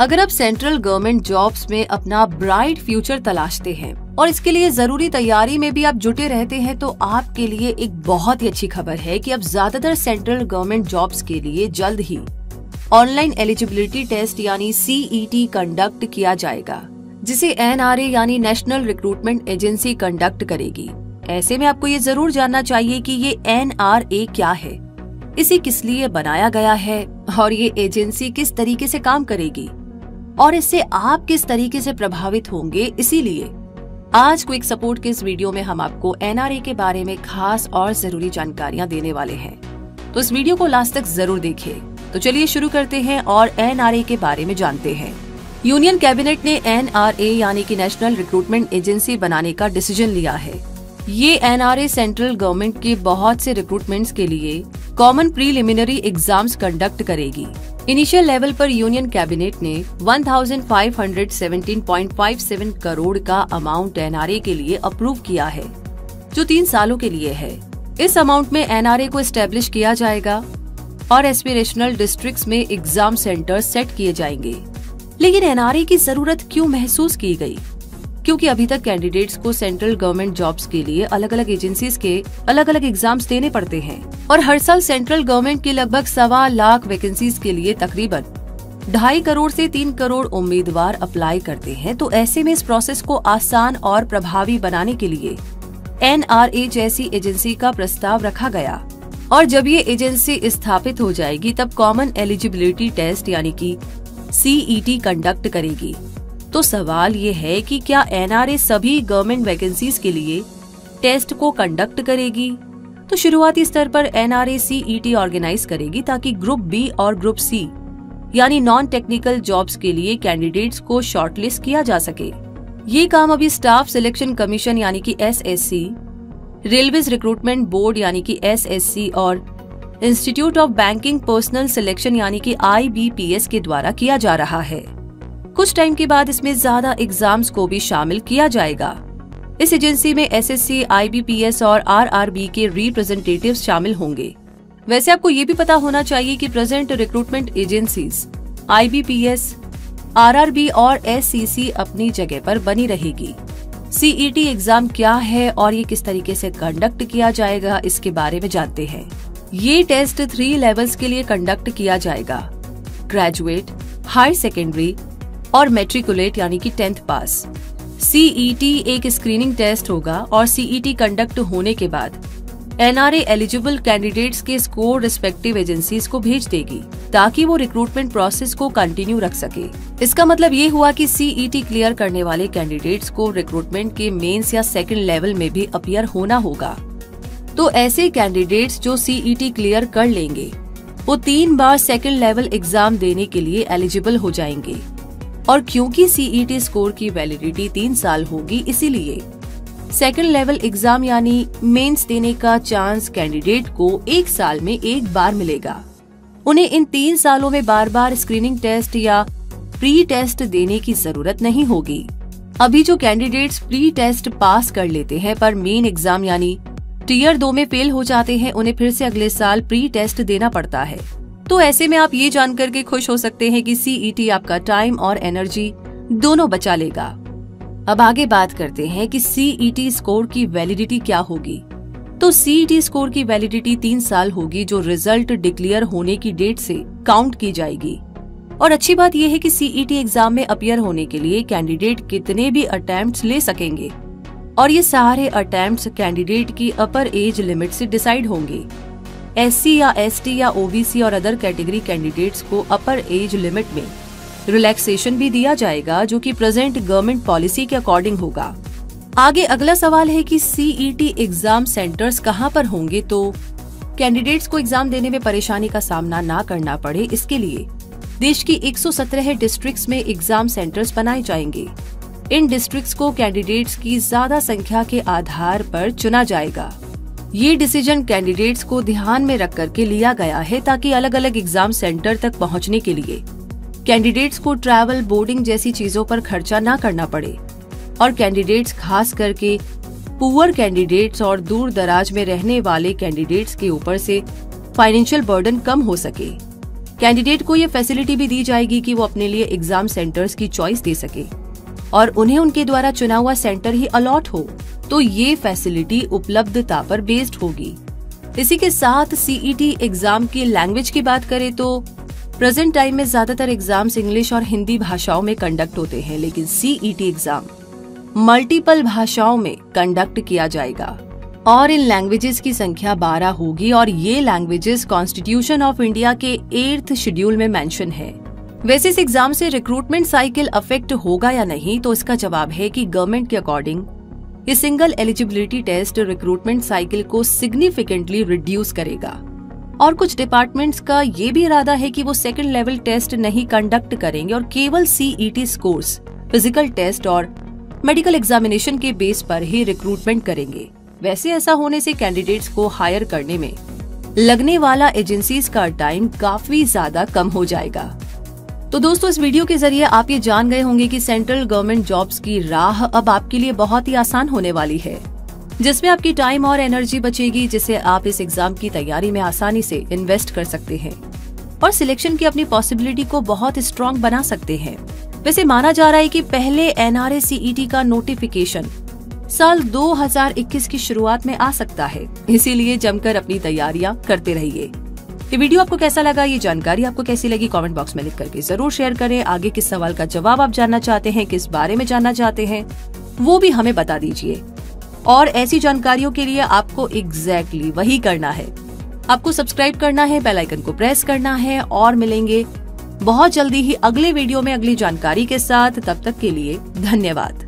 अगर आप central government jobs में अपना ब्राइट फ्यूचर तलाशते हैं और इसके लिए जरूरी तैयारी में भी आप जुटे रहते हैं तो आपके लिए एक बहुत ही अच्छी खबर है कि अब ज्यादातर सेंट्रल गवर्नमेंट जॉब्स के लिए जल्द ही ऑनलाइन एलिजिबिलिटी टेस्ट यानी CET कंडक्ट किया जाएगा, जिसे NRA यानी नेशनल रिक्रूटमेंट एजेंसी कंडक्ट करेगी। ऐसे में आपको ये जरूर जानना चाहिए कि ये NRA क्या है, इसे किस लिए बनाया गया है और ये एजेंसी किस तरीके से काम करेगी और इससे आप किस तरीके से प्रभावित होंगे। इसीलिए आज क्विक सपोर्ट के इस वीडियो में हम आपको NRA के बारे में खास और जरूरी जानकारियां देने वाले हैं, तो इस वीडियो को लास्ट तक जरूर देखिए। तो चलिए शुरू करते हैं और NRA के बारे में जानते हैं। यूनियन कैबिनेट ने NRA यानी कि नेशनल रिक्रूटमेंट एजेंसी बनाने का डिसीजन लिया है। ये NRA सेंट्रल गवर्नमेंट के बहुत से रिक्रूटमेंट्स के लिए कॉमन प्रीलिमिनरी एग्जाम्स कंडक्ट करेगी। इनिशियल लेवल पर यूनियन कैबिनेट ने 1517.57 करोड़ का अमाउंट NRA के लिए अप्रूव किया है, जो 3 सालों के लिए है। इस अमाउंट में NRA को एस्टेब्लिश किया जाएगा और एस्पिरेशनल डिस्ट्रिक्ट्स में एग्जाम सेंटर सेट किए जाएंगे। लेकिन NRA की जरूरत क्यों महसूस की गई? क्योंकि अभी तक कैंडिडेट्स को सेंट्रल गवर्नमेंट जॉब्स के लिए अलग अलग एजेंसीज के अलग अलग एग्जाम्स देने पड़ते हैं और हर साल सेंट्रल गवर्नमेंट की लगभग 1.25 लाख वैकेंसीज के लिए तकरीबन 2.5 करोड़ से 3 करोड़ उम्मीदवार अप्लाई करते हैं। तो ऐसे में इस प्रोसेस को आसान और प्रभावी बनाने के लिए NRA जैसी एजेंसी का प्रस्ताव रखा गया और जब ये एजेंसी स्थापित हो जाएगी तब कॉमन एलिजिबिलिटी टेस्ट यानी कि CET कंडक्ट करेगी। तो सवाल ये है कि क्या NRA सभी गवर्नमेंट वैकेंसीज के लिए टेस्ट को कंडक्ट करेगी? तो शुरुआती स्तर पर NRA CET ऑर्गेनाइज करेगी ताकि ग्रुप B और ग्रुप C यानी नॉन टेक्निकल जॉब्स के लिए कैंडिडेट्स को शॉर्टलिस्ट किया जा सके। ये काम अभी स्टाफ सिलेक्शन कमीशन यानी कि SSC, रेलवेज रिक्रूटमेंट बोर्ड यानी कि SSC और institute of banking personal selection यानी कि IBPS के द्वारा किया जा रहा है। कुछ टाइम के बाद इसमें ज्यादा एग्जाम्स को भी शामिल किया जाएगा। इस एजेंसी में SSC, IBPS और RRB के रिप्रेजेंटेटिव्स शामिल होंगे। वैसे आपको ये भी पता होना चाहिए कि present recruitment agencies IBPS, RRB और SCC अपनी जगह पर बनी रहेगी। CET एग्जाम क्या है और ये किस तरीके से कंडक्ट किया जाएगा, इसके बारे में जानते हैं। ये टेस्ट 3 लेवल्स के लिए कंडक्ट किया जाएगा: ग्रेजुएट, हायर सेकेंडरी और मैट्रिकुलेट यानी कि 10th पास। CET एक स्क्रीनिंग टेस्ट होगा और CET कंडक्ट होने के बाद NRA एलिजिबल कैंडिडेट्स के स्कोर रिस्पेक्टिव एजेंसीज को भेज देगी ताकि वो रिक्रूटमेंट प्रोसेस को कंटिन्यू रख सके। इसका मतलब ये हुआ कि CET क्लियर करने वाले कैंडिडेट्स को रिक्रूटमेंट के मेंस या सेकंड लेवल में भी अपीयर होना होगा। तो ऐसे कैंडिडेट्स जो CET क्लियर कर लेंगे वो 3 बार सेकंड लेवल एग्जाम देने के लिए एलिजिबल हो जाएंगे। और क्योंकि CET स्कोर की वैलिडिटी 3 साल होगी, इसीलिए सेकंड लेवल एग्जाम यानी मेंस देने का चांस कैंडिडेट को 1 साल में 1 बार मिलेगा। उन्हें इन 3 सालों में बार बार स्क्रीनिंग टेस्ट या प्री टेस्ट देने की जरूरत नहीं होगी। अभी जो कैंडिडेट्स प्री टेस्ट पास कर लेते हैं पर मेन एग्जाम यानी टियर 2 में फेल हो जाते हैं, उन्हें फिर से अगले साल प्री टेस्ट देना पड़ता है। तो ऐसे में आप ये जानकर के खुश हो सकते हैं कि CET आपका टाइम और एनर्जी दोनों बचा लेगा। अब आगे बात करते हैं कि CET स्कोर की वैलिडिटी क्या होगी। तो CET स्कोर की वैलिडिटी 3 साल होगी, जो रिजल्ट डिक्लेयर होने की डेट से काउंट की जाएगी। और अच्छी बात यह है कि CET एग्जाम में अपीयर होने के लिए कैंडिडेट कितने भी अटेम्प्ट्स ले सकेंगे और ये सारे अटेम्प्ट्स कैंडिडेट की अपर एज लिमिट से डिसाइड होंगे। SC या ST या OBC और अदर कैटेगरी कैंडिडेट्स को अपर एज लिमिट में रिलैक्सेशन भी दिया जाएगा, जो कि प्रेजेंट गवर्नमेंट पॉलिसी के अकॉर्डिंग होगा। आगे अगला सवाल है कि CET एग्जाम सेंटर्स कहां पर होंगे। तो कैंडिडेट्स को एग्जाम देने में परेशानी का सामना ना करना पड़े, इसके लिए देश की 117 डिस्ट्रिक्ट्स में एग्जाम सेंटर्स बनाए जाएंगे। इन डिस्ट्रिक्ट्स को कैंडिडेट्स की ज्यादा संख्या के आधार पर चुना जाएगा। ये डिसीजन कैंडिडेट्स को ध्यान में रख करके लिया गया है ताकि अलग अलग एग्जाम सेंटर तक पहुंचने के लिए कैंडिडेट्स को ट्रैवल, बोर्डिंग जैसी चीजों पर खर्चा ना करना पड़े और कैंडिडेट्स खास करके पुअर कैंडिडेट्स और दूर दराज में रहने वाले कैंडिडेट्स के ऊपर से फाइनेंशियल बर्डन कम हो सके। कैंडिडेट को ये फैसिलिटी भी दी जाएगी कि वो अपने लिए एग्जाम सेंटर्स की चॉइस दे सके और उन्हें उनके द्वारा चुना हुआ सेंटर ही अलॉट हो, तो ये फैसिलिटी उपलब्धता पर बेस्ड होगी। इसी के साथ सीईटी एग्जाम की लैंग्वेज की बात करें तो प्रेजेंट टाइम में ज्यादातर एग्जाम्स इंग्लिश और हिंदी भाषाओं में कंडक्ट होते हैं, लेकिन सीईटी एग्जाम मल्टीपल भाषाओं में कंडक्ट किया जाएगा और इन लैंग्वेजेस की संख्या 12 होगी और ये लैंग्वेजेस कॉन्स्टिट्यूशन ऑफ इंडिया के 8th शेड्यूल में मेंशन है। वैसे इस एग्जाम से रिक्रूटमेंट साइकिल अफेक्ट होगा या नहीं, तो इसका जवाब है कि गवर्नमेंट के अकॉर्डिंग ये single eligibility test recruitment cycle को सिग्निफिकेंटली रिड्यूस करेगा और कुछ डिपार्टमेंट्स का ये भी इरादा है कि वो सेकंड लेवल टेस्ट नहीं कंडक्ट करेंगे और केवल सीईटी स्कोर्स, फिजिकल टेस्ट और मेडिकल एग्जामिनेशन के बेस पर ही रिक्रूटमेंट करेंगे। वैसे ऐसा होने से कैंडिडेट्स को हायर करने में लगने वाला एजेंसीज का टाइम काफी ज्यादा कम हो जाएगा। तो दोस्तों, इस वीडियो के जरिए आप ये जान गए होंगे कि सेंट्रल गवर्नमेंट जॉब्स की राह अब आपके लिए बहुत ही आसान होने वाली है, जिसमें आपकी टाइम और एनर्जी बचेगी, जिसे आप इस एग्जाम की तैयारी में आसानी से इन्वेस्ट कर सकते हैं और सिलेक्शन की अपनी पॉसिबिलिटी को बहुत स्ट्रॉन्ग बना सकते हैं। वैसे माना जा रहा है कि पहले एनआरए सीईटी का नोटिफिकेशन साल 2021 की शुरुआत में आ सकता है, इसीलिए जमकर अपनी तैयारियां करते रहिए। ये वीडियो आपको कैसा लगा, ये जानकारी आपको कैसी लगी, कमेंट बॉक्स में लिख करके जरूर शेयर करें। आगे किस सवाल का जवाब आप जानना चाहते हैं, किस बारे में जानना चाहते हैं, वो भी हमें बता दीजिए। और ऐसी जानकारियों के लिए आपको एग्जैक्टली वही करना है, आपको सब्सक्राइब करना है, बेल आइकन को प्रेस करना है और मिलेंगे बहुत जल्दी ही अगले वीडियो में अगली जानकारी के साथ। तब तक के लिए धन्यवाद।